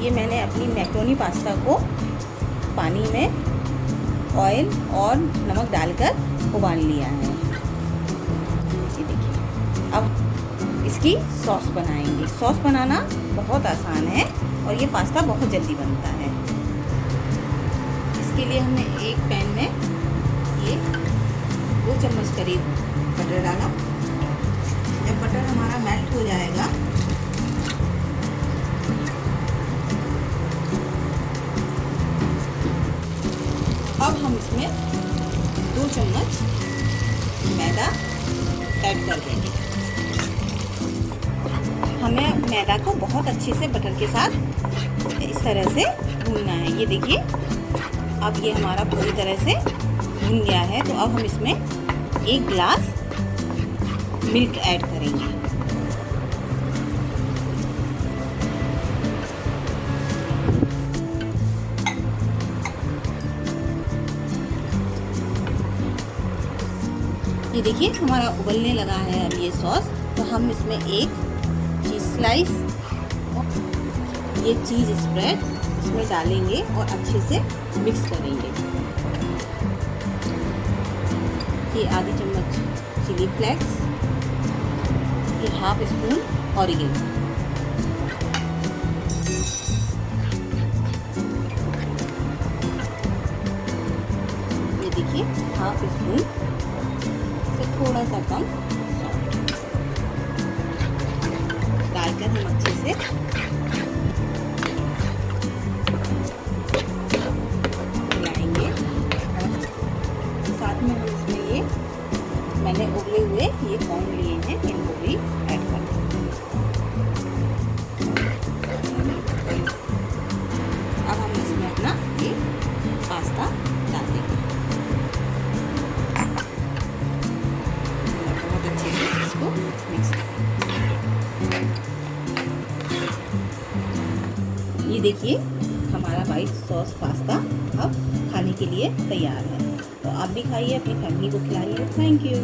ये मैंने अपनी मैक्रोनी पास्ता को पानी में ऑयल और नमक डालकर उबाल लिया है। ये देखिए, अब इसकी सॉस बनाएंगे। सॉस बनाना बहुत आसान है और ये पास्ता बहुत जल्दी बनता है। इसके लिए हमने एक पैन में ये 2 चम्मच करीब बटर डाला। जब बटर हमारा मेल्ट हो जाएगा अब हम इसमें 2 चम्मच मैदा ऐड कर देंगे। हमें मैदा को बहुत अच्छे से बटर के साथ इस तरह से भूनना है। ये देखिए, अब ये हमारा पूरी तरह से भून गया है। तो अब हम इसमें 1 गिलास मिल्क ऐड करेंगे। ये देखिए, हमारा उबलने लगा है अब ये सॉस। तो हम इसमें 1 चीज़ स्लाइस और ये चीज़ स्प्रेड इसमें डालेंगे और अच्छे से मिक्स करेंगे। ये आधी चम्मच चिली फ्लेक्स, ये हाफ स्पून ऑरिगेनो, ये देखिए हाफ स्पून से थोड़ा सा कम सॉल्ट डालकर हम अच्छे से मिलाएंगे। साथ में हम इसमें ये मैंने उबले हुए ये कॉर्न लिए हैं, इनको भी ऐड कर देंगे। अब हम इसमें अपना ये पास्ता डाल देंगे। बहुत अच्छे से इसको मिक्स करें। ये देखिए, हमारा वाइट सॉस पास्ता अब खाने के लिए तैयार है। तो आप भी खाइए, अपनी फैमिली को खिलाइए। Thank you.